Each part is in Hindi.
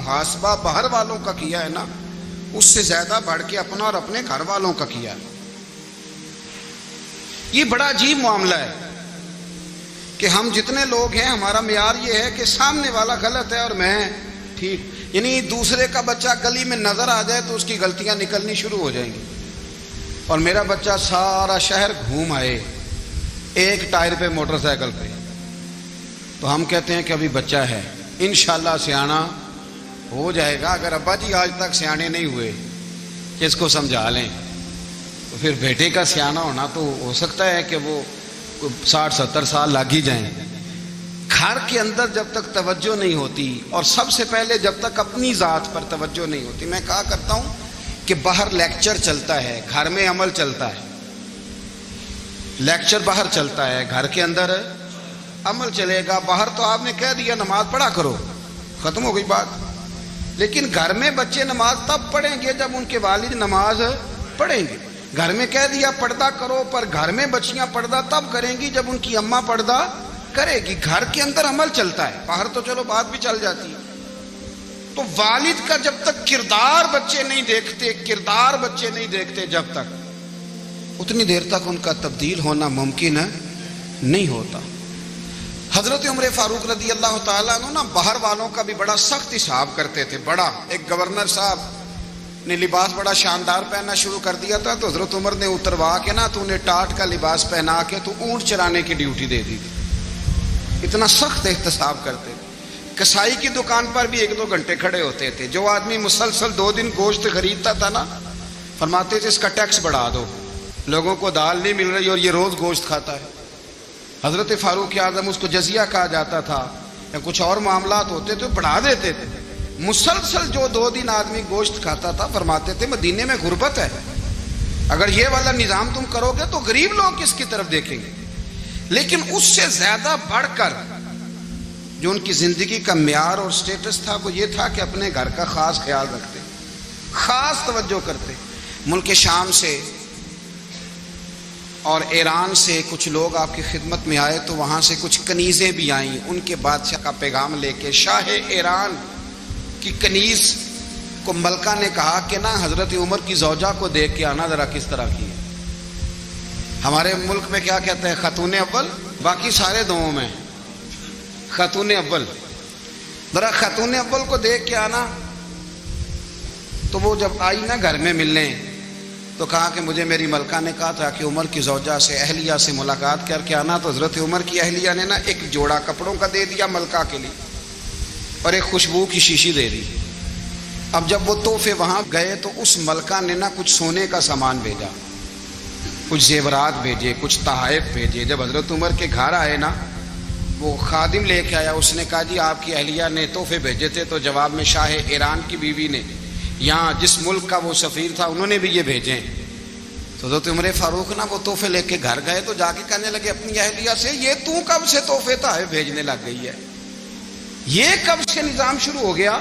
मुहासबा बाहर वालों का किया है ना, उससे ज्यादा बढ़ के अपना और अपने घर वालों का किया है। ये बड़ा अजीब मामला है कि हम जितने लोग हैं हमारा मियार ये है कि सामने वाला गलत है और मैं ठीक। यानी दूसरे का बच्चा गली में नजर आ जाए तो उसकी गलतियां निकलनी शुरू हो जाएंगी, और मेरा बच्चा सारा शहर घूम आए एक टायर पे मोटरसाइकिल पे, तो हम कहते हैं कि अभी बच्चा है, इंशाल्लाह सियाना हो जाएगा। अगर अब्बा जी आज तक सियाने नहीं हुए कि इसको समझा लें, तो फिर बेटे का सियाना होना तो हो सकता है कि वो 60-70 साल लग ही जाएं। घर के अंदर जब तक तवज्जो नहीं होती, और सबसे पहले जब तक अपनी ज़ात पर तवज्जो नहीं होती, मैं कहा करता हूं कि बाहर लेक्चर चलता है, घर में अमल चलता है। लेक्चर बाहर चलता है, घर के अंदर अमल चलेगा। बाहर तो आपने कह दिया नमाज पढ़ा करो, खत्म हो गई बात। लेकिन घर में बच्चे नमाज तब पढ़ेंगे जब उनके वालिद नमाज पढ़ेंगे। घर में कह दिया पर्दा करो, पर घर में बच्चियां पर्दा तब करेंगी जब उनकी अम्मा पर्दा करेगी। घर के अंदर अमल चलता है, बाहर तो चलो बात भी चल जाती है। तो वालिद का जब तक किरदार बच्चे नहीं देखते, किरदार बच्चे नहीं देखते जब तक, उतनी देर तक उनका तब्दील होना मुमकिन नहीं होता। हजरत उमर फारूक रदी अल्लाह ताला अन्हु ना बाहर वालों का भी बड़ा सख्त हिसाब करते थे। बड़ा एक गवर्नर साहब ने लिबास बड़ा शानदार पहनना शुरू कर दिया था, तो हजरत उमर ने उतरवा के ना, तूने टाट का लिबास पहना के तू ऊंट चराने की ड्यूटी दे दी थी। इतना सख्त एहतसाब करते थे। कसाई की दुकान पर भी 1-2 घंटे खड़े होते थे। जो आदमी मुसलसल 2 दिन गोश्त खरीदता था ना, फरमाते थे इसका टैक्स बढ़ा दो, लोगों को दाल नहीं मिल रही और ये रोज गोश्त खाता है। हजरत फारूक आजम, उसको जजिया कहा जाता था, या कुछ और मामलात होते थे, बढ़ा देते थे। मुसलसल जो 2 दिन आदमी गोश्त खाता था, फरमाते थे मदीने में गुर्बत है, अगर ये वाला निजाम तुम करोगे तो गरीब लोग किसकी तरफ देखेंगे। लेकिन उससे ज्यादा बढ़कर जो उनकी जिंदगी का म्यार और स्टेटस था वो ये था कि अपने घर का खास ख्याल रखते, खास तवज्जो करते। मुल्क शाम से और ईरान से कुछ लोग आपकी खिदमत में आए, तो वहां से कुछ कनीजें भी आईं, उनके बादशाह का पैगाम लेके। शाह ईरान की कनीज को मलका ने कहा कि ना हजरत उमर की जौजा को देख के आना जरा किस तरह की है। हमारे मुल्क में क्या कहते हैं, खतून अव्वल, बाकी सारे दोनों में खतून अव्वल। जरा खतून अव्वल को देख के आना। तो वो जब आई ना घर में मिलने, तो कहा कि मुझे मेरी मलका ने कहा था कि उमर की जौजा से, अहलिया से मुलाकात करके आना। तो हजरत उमर की अहलिया ने ना एक जोड़ा कपड़ों का दे दिया मलका के लिए, और एक खुशबू की शीशी दे दी। अब जब वो तोहफे वहां गए, तो उस मलका ने ना कुछ सोने का सामान भेजा, कुछ जेवरात भेजे, कुछ तहाइफ भेजे। जब हजरत उमर के घर आए ना, वो खादिम लेके आया, उसने कहा जी आपकी अहलिया ने तोहफे भेजे थे। तो जवाब में शाह ईरान की बीवी ने, यहाँ जिस मुल्क का वो सफीर था, उन्होंने भी ये भेजे। तो हजरत उमर फारूक ना वो तोहफे लेके घर गए, तो जाके कहने लगे अपनी अहलिया से, ये तू कब से तोहफे तहाइफ भेजने लग गई है, ये कब से निजाम शुरू हो गया।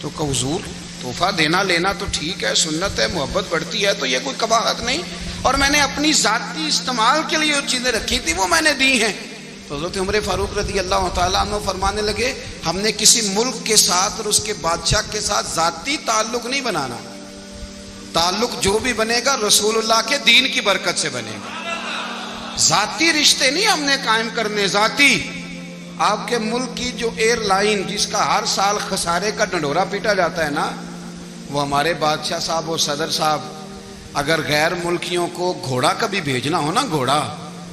तो कहा हुजूर तोहफा देना लेना तो ठीक है, सुन्नत है, मोहब्बत बढ़ती है, तो ये कोई कबाहत नहीं, और मैंने अपनी जाती इस्तेमाल के लिए जो चीजें रखी थी वो मैंने दी हैं। तो हज़रत उमर फारूक रज़ी अल्लाह तआला अन्हु फरमाने लगे, हमने किसी मुल्क के साथ और उसके बादशाह के साथ जाती ताल्लुक नहीं बनाना, ताल्लुक जो भी बनेगा रसूलुल्लाह के दीन की बरकत से बनेगा। जाती रिश्ते नहीं हमने कायम करने। जाती आपके मुल्क की जो एयरलाइन जिसका हर साल खसारे का डंडोरा पीटा जाता है ना, वो हमारे बादशाह साहब और सदर साहब अगर गैर मुल्कियों को घोड़ा कभी भेजना हो ना, घोड़ा,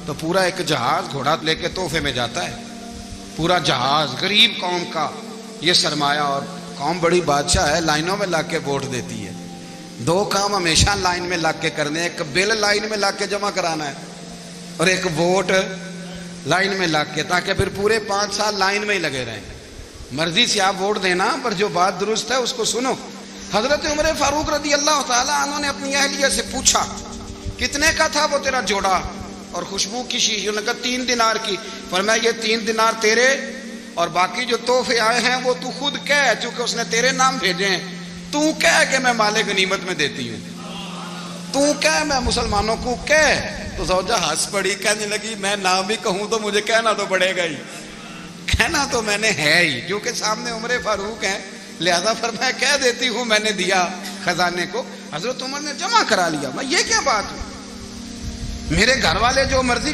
तो पूरा एक जहाज घोड़ा लेके तोहफे में जाता है, पूरा जहाज गरीब कौम का ये सरमाया। और कौम बड़ी बादशाह है, लाइनों में लग के वोट देती है। 2 काम हमेशा लाइन में लग के करने, एक बिल लाइन में लग के जमा कराना है और एक वोट लाइन में लग के, ताकि फिर पूरे 5 साल लाइन में ही लगे रहें। मर्जी से आप वोट देना, पर जो बात दुरुस्त है उसको सुनो। हजरत उमर फारूक रज़ी अल्लाह तआला अन्हु ने अपनी अहलिया से पूछा, कितने का था वो तेरा जोड़ा और खुशबू की शीशी? उन्होंने कहा 3 दिनार की। फरमाया ये 3 दिनार तेरे, और बाकी जो तोहफे आए हैं वो तू खुद कह, चूंकि उसने तेरे नाम भेजे हैं, तू कह कि मैं माले गनीमत में देती हूँ, तू कह मैं मुसलमानों को कह। तो ज़ौजा हंस पड़ी, कहने लगी मैं ना भी कहूँ तो मुझे कहना तो पड़ेगा ही, कहना तो मैंने है ही, क्योंकि सामने उमर फारूक हैं, लिहाजा फरमाया कह देती हूं मैंने दिया खजाने को। हजरत उमर ने जमा करा लिया। मैं ये क्या बात हुई, मेरे घर वाले जो मर्जी